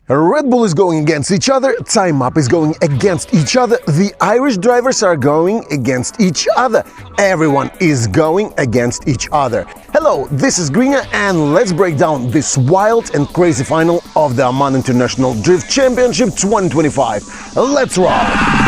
Red Bull is going against each other, Time Up is going against each other, the Irish drivers are going against each other. Everyone is going against each other. Hello, this is Grinya and let's break down this wild and crazy final of the Oman International Drift Championship 2025. Let's rock!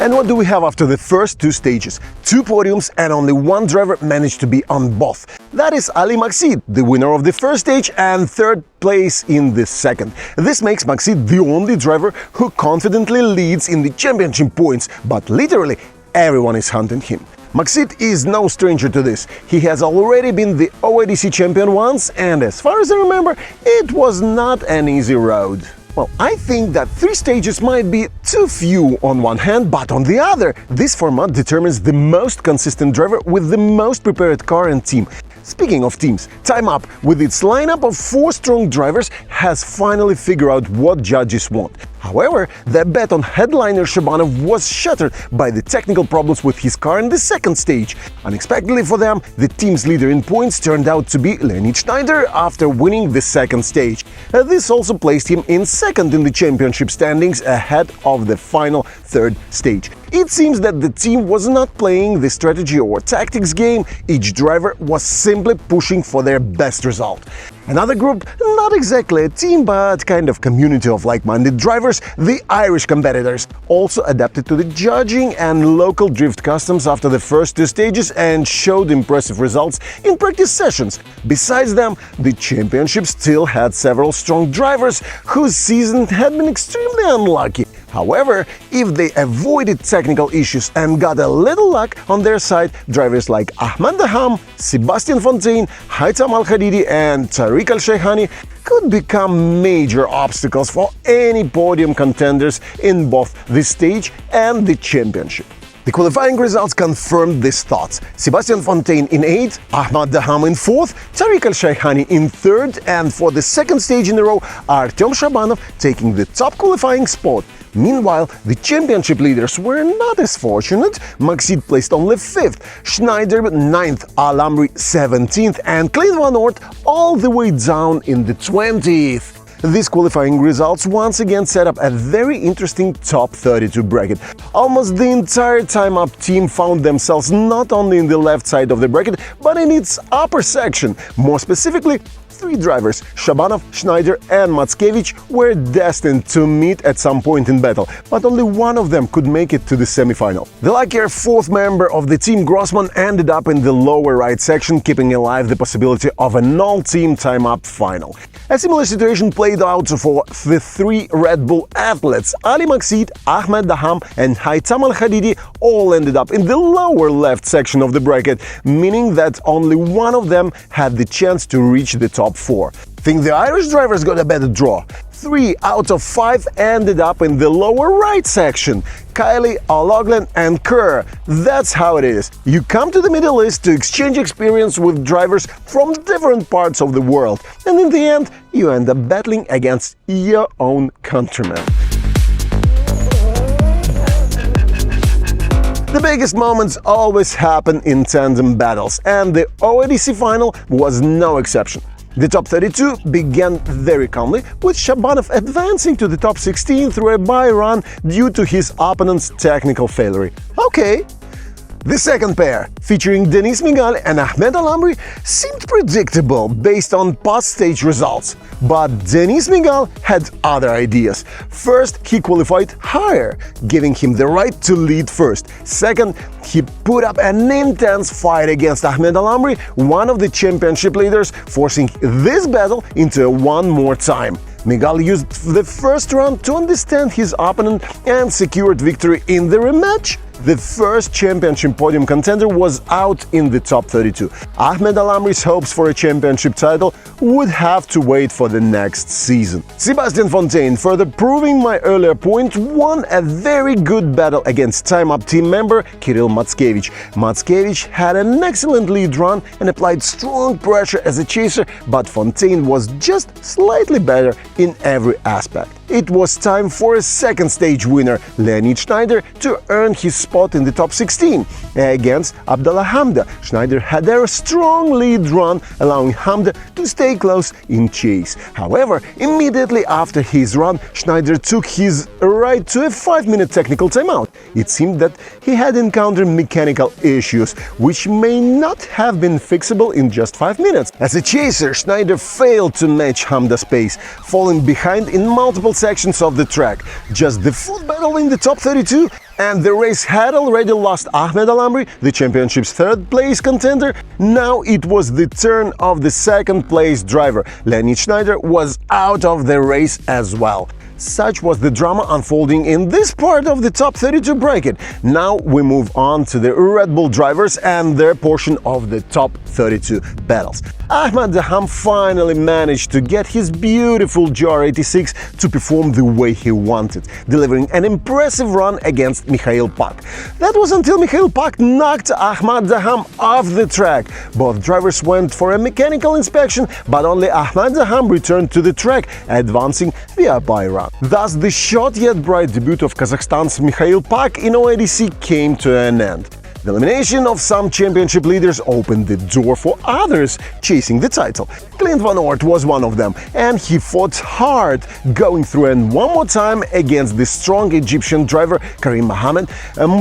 And what do we have after the first two stages? Two podiums and only one driver managed to be on both. That is Ali Maksid, the winner of the first stage and third place in the second. This makes Maksid the only driver who confidently leads in the championship points, but literally everyone is hunting him. Maksid is no stranger to this. He has already been the OIDC champion once, and as far as I remember, it was not an easy road. Well, I think that three stages might be too few on one hand, but on the other, this format determines the most consistent driver with the most prepared car and team. Speaking of teams, Time Up, with its lineup of four strong drivers, has finally figured out what judges want. However, their bet on headliner Shabanov was shattered by the technical problems with his car in the second stage. Unexpectedly for them, the team's leader in points turned out to be Leonid Schneider after winning the second stage. This also placed him in second in the championship standings ahead of the final third stage. It seems that the team was not playing the strategy or tactics game, each driver was simply pushing for their best result. Another group, not exactly a team, but kind of community of like-minded drivers, the Irish competitors, also adapted to the judging and local drift customs after the first two stages and showed impressive results in practice sessions. Besides them, the championship still had several strong drivers whose season had been extremely unlucky. However, if they avoided technical issues and got a little luck on their side, drivers like Ahmed Daham, Sebastian Fontaine, Haitham Al-Hadidi and Tariq Al-Shaykhani could become major obstacles for any podium contenders in both the stage and the championship. The qualifying results confirmed these thoughts. Sebastian Fontaine in 8th, Ahmed Daham in 4th, Tariq Al-Shaykhani in 3rd, and for the second stage in a row, Artem Shabanov taking the top qualifying spot. Meanwhile, the championship leaders were not as fortunate. Maksid placed only 5th, Schneider 9th, Al-Amri 17th, and Klein van Oort all the way down in the 20th. These qualifying results once again set up a very interesting top 32 bracket. Almost the entire Time Up team found themselves not only in the left side of the bracket, but in its upper section. More specifically, three drivers, Shabanov, Schneider and Matskevich, were destined to meet at some point in battle, but only one of them could make it to the semi-final. The luckier fourth member of the team, Grossman, ended up in the lower right section, keeping alive the possibility of an all-team Time Up final. A similar situation played out for the three Red Bull athletes. Ali Maksid, Ahmed Daham and Haitham Al-Hadidi all ended up in the lower left section of the bracket, meaning that only one of them had the chance to reach the top 4. Think the Irish drivers got a better draw? 3 out of 5 ended up in the lower right section. Kylie, O'Loughlin and Kerr. That's how it is. You come to the Middle East to exchange experience with drivers from different parts of the world, and in the end, you end up battling against your own countrymen. The biggest moments always happen in tandem battles, and the OIDC final was no exception. The top 32 began very calmly, with Shabanov advancing to the top 16 through a bye run due to his opponent's technical failure. Okay. The second pair, featuring Denis Migal and Ahmed Al-Amri, seemed predictable based on past stage results. But Denis Migal had other ideas. First, he qualified higher, giving him the right to lead first. Second, he put up an intense fight against Ahmed Al-Amri, one of the championship leaders, forcing this battle into one more time. Migal used the first round to understand his opponent and secured victory in the rematch. The first championship podium contender was out in the top 32. Ahmed Al-Amri's hopes for a championship title would have to wait for the next season. Sebastian Fontaine, further proving my earlier point, won a very good battle against Time Up team member Kirill Matskevich. Matskevich had an excellent lead run and applied strong pressure as a chaser, but Fontaine was just slightly better in every aspect. it was time for a second stage winner, Leonid Schneider, to earn his spot in the top 16. Against Abdallah Hamda, Schneider had a strong lead run, allowing Hamda to stay close in chase. However, immediately after his run, Schneider took his right to a 5-minute technical timeout. It seemed that he had encountered mechanical issues, which may not have been fixable in just 5 minutes. As a chaser, Schneider failed to match Hamda's pace, falling behind in multiple sections of the track. Just the foot battle in the top 32, and the race had already lost Ahmed Al-Amri, the championship's third-place contender. Now it was the turn of the second-place driver. Leonid Schneider was out of the race as well. Such was the drama unfolding in this part of the top 32 bracket. Now we move on to the Red Bull drivers and their portion of the top 32 battles. Ahmed Daham finally managed to get his beautiful GR86 to perform the way he wanted, delivering an impressive run against Mikhail Pak. That was until Mikhail Pak knocked Ahmed Daham off the track. Both drivers went for a mechanical inspection, but only Ahmed Daham returned to the track, advancing via byrun. Thus, the shot yet bright debut of Kazakhstan's Mikhail Pak in OIDC came to an end. The elimination of some championship leaders opened the door for others chasing the title. Clint Van Oort was one of them, and he fought hard, going through and one more time against the strong Egyptian driver Karim Mohammed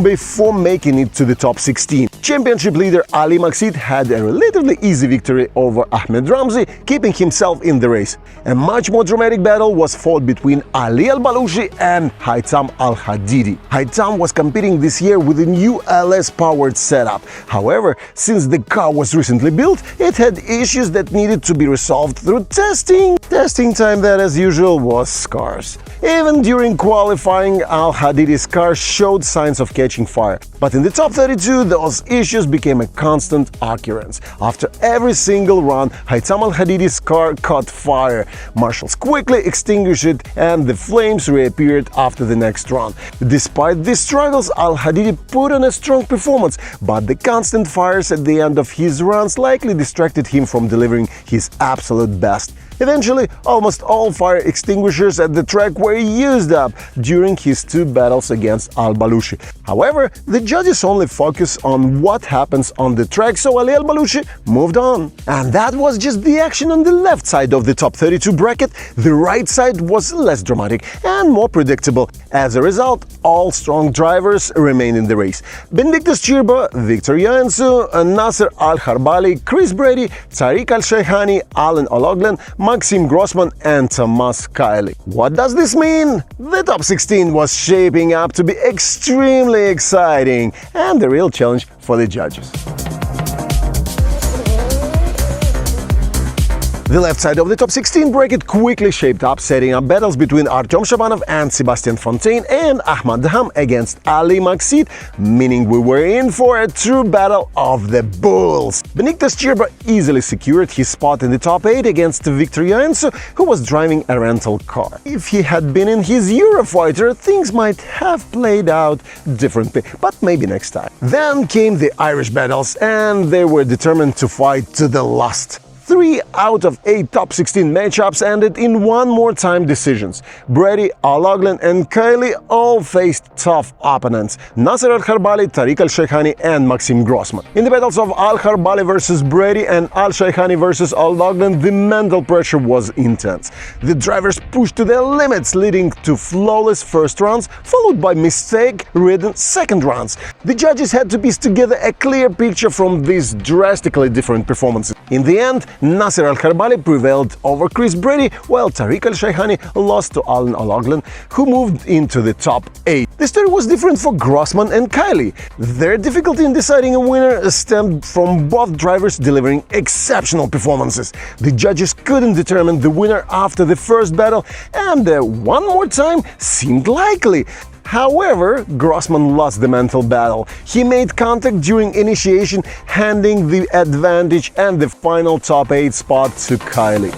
before making it to the top 16. Championship leader Ali Maksid had a relatively easy victory over Ahmed Ramzi, keeping himself in the race. A much more dramatic battle was fought between Ali Al-Balushi and Haitham Al-Hadidi. Haitham was competing this year with a new LS-powered setup. However, since the car was recently built, it had issues that needed to be resolved through testing. Testing time that, as usual, was scarce. Even during qualifying, Al-Hadidi's car showed signs of catching fire. But in the top 32, those issues became a constant occurrence. After every single run, Haitham Al-Hadidi's car caught fire. Marshals quickly extinguished it, and the flames reappeared after the next run. Despite these struggles, Al-Hadidi put on a strong performance, but the constant fires at the end of his runs likely distracted him from delivering his absolute best. Eventually, almost all fire extinguishers at the track were used up during his two battles against Al-Balushi. However, the judges only focus on what happens on the track, so Ali Al-Balushi moved on. And that was just the action on the left side of the top 32 bracket. The right side was less dramatic and more predictable. As a result, all strong drivers remained in the race. Benedictus Chirba, Victor Joensuu, Nasser Al-Harbali, Chris Brady, Tariq Al-Shaykhani, Alan O'Loughlin, Maxim Grossman and Tomas Kiley. What does this mean? The top 16 was shaping up to be extremely exciting and the real challenge for the judges. The left side of the top 16 bracket quickly shaped up, setting up battles between Artyom Shabanov and Sebastian Fontaine and Ahmed Daham against Ali Maksid, meaning we were in for a true battle of the bulls. Benedictus Chirba easily secured his spot in the top 8 against Victor Joensuu, who was driving a rental car. If he had been in his Eurofighter, things might have played out differently, but maybe next time. Then came the Irish battles, and they were determined to fight to the last. 3 out of 8 top 16 matchups ended in one more time decisions. Brady, O'Loughlin and Kiley all faced tough opponents: Nasser Al-Harbali, Tariq Al-Shaykhani and Maxim Grossman. In the battles of Al-Harbali versus Brady and Al-Shaykhani versus O'Loughlin, the mental pressure was intense. The drivers pushed to their limits, leading to flawless first rounds, followed by mistake-ridden second rounds. The judges had to piece together a clear picture from these drastically different performances. In the end, Nasser Al-Harbali prevailed over Chris Brady, while Tariq Al-Shaykhani lost to Alan O'Loughlin, who moved into the top 8. The story was different for Grossman and Kiley. Their difficulty in deciding a winner stemmed from both drivers delivering exceptional performances. The judges couldn't determine the winner after the first battle, and one more time seemed likely. However, Grossman lost the mental battle. He made contact during initiation, handing the advantage and the final top 8 spot to Kiley.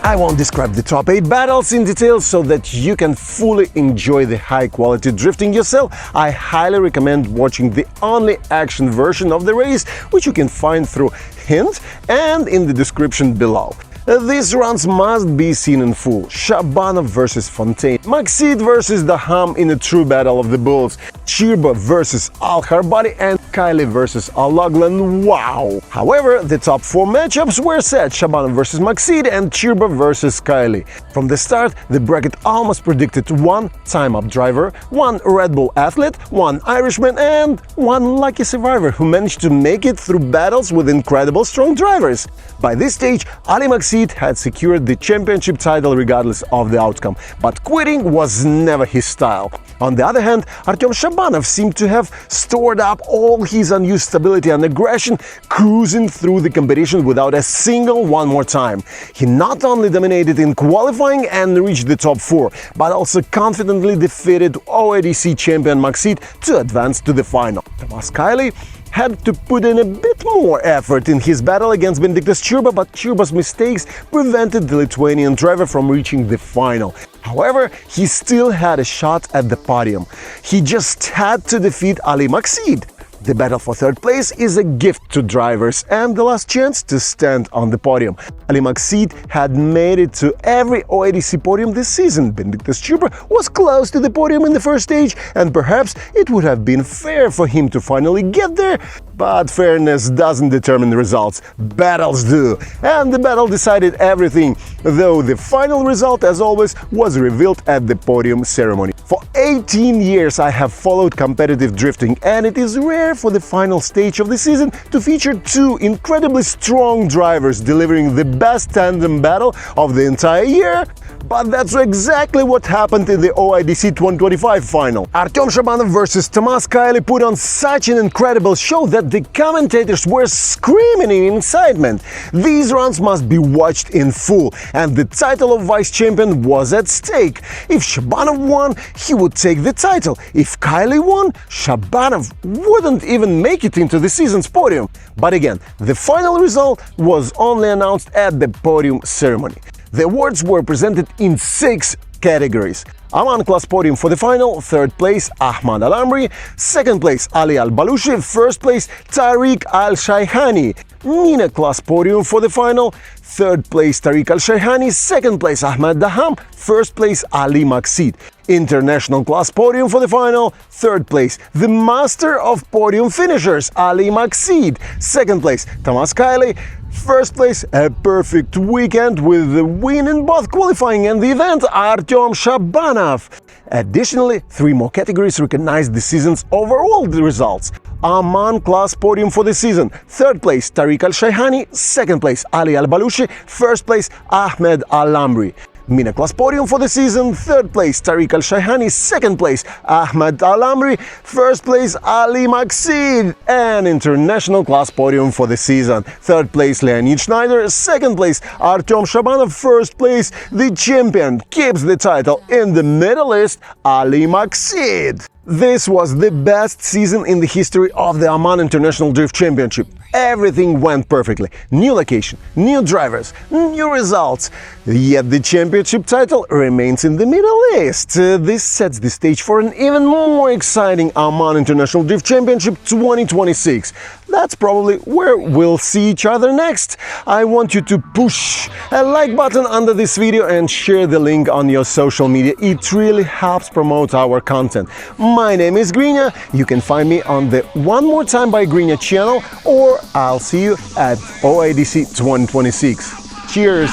I won't describe the top 8 battles in detail so that you can fully enjoy the high-quality drifting yourself. I highly recommend watching the only action version of the race, which you can find through hint and in the description below. These runs must be seen in full. Shabanov versus Fontaine, Maksid versus Daham in a true battle of the bulls, Chirba versus Al-Harbadi, and Kiley versus Al-Laglan. Wow! However, the top 4 matchups were set: Shabanov versus Maksid and Chirba versus Kiley. From the start, the bracket almost predicted 1 time-up driver, 1 Red Bull athlete, 1 Irishman, and 1 lucky survivor who managed to make it through battles with incredible strong drivers. By this stage, Ali Maksid had secured the championship title regardless of the outcome, but quitting was never his style. On the other hand, Artyom Shabanov seemed to have stored up all his unused stability and aggression, cruising through the competition without a single one more time. He not only dominated in qualifying and reached the top 4, but also confidently defeated OIDC champion Maksid to advance to the final. Tomas Kiley had to put in a bit more effort in his battle against Benediktas Chirba, but Chirba's mistakes prevented the Lithuanian driver from reaching the final. However, he still had a shot at the podium. He just had to defeat Ali Maksid. The battle for third place is a gift to drivers and the last chance to stand on the podium. Ali Maksid had made it to every OIDC podium this season. Benediktas Chirba was close to the podium in the first stage, and perhaps it would have been fair for him to finally get there. But fairness doesn't determine the results, battles do. And the battle decided everything, though the final result, as always, was revealed at the podium ceremony. For 18 years I have followed competitive drifting, and it is rare for the final stage of the season to feature 2 incredibly strong drivers delivering the best tandem battle of the entire year. But that's exactly what happened in the OIDC 2025 final. Artyom Shabanov versus Tomas Kiley put on such an incredible show that the commentators were screaming in excitement. These runs must be watched in full, and the title of vice champion was at stake. If Shabanov won, he would take the title. If Kiley won, Shabanov wouldn't even make it into the season's podium. But again, the final result was only announced at the podium ceremony. The awards were presented in 6 categories. Oman class podium for the final: 3rd place Ahmad Al-Amri, 2nd place Ali Al-Balushi, 1st place Tariq Al-Shayhani. MENA class podium for the final: 3rd place Tariq Al-Shayhani, 2nd place Ahmed Daham, 1st place Ali Maksid. International class podium for the final: 3rd place the master of podium finishers Ali Maksid, 2nd place Tomas Kiley, 1st place a perfect weekend with the win in both qualifying and the event, Artyom Shabanov. Additionally, 3 more categories recognized the season's overall results. Oman class podium for the season: 3rd place Tariq Al-Shayhani, 2nd place Ali Al-Balushi, 1st place Ahmed Al-Amri. MENA class podium for the season: 3rd place Tariq Al-Shayhani, 2nd place Ahmed Al-Amri, 1st place Ali Maksid. And international class podium for the season: 3rd place Leonid Schneider, 2nd place Artyom Shabanov, 1st place the champion keeps the title in the Middle East, Ali Maksid. This was the best season in the history of the Oman International Drift Championship. Everything went perfectly. New location, new drivers, new results. Yet the championship title remains in the Middle East. This sets the stage for an even more exciting Oman International Drift Championship 2026. That's probably where we'll see each other next. I want you to push a like button under this video and share the link on your social media. It really helps promote our content. My name is Grinya. You can find me on the One More Time by Grinya channel, or I'll see you at OIDC 2026. Cheers!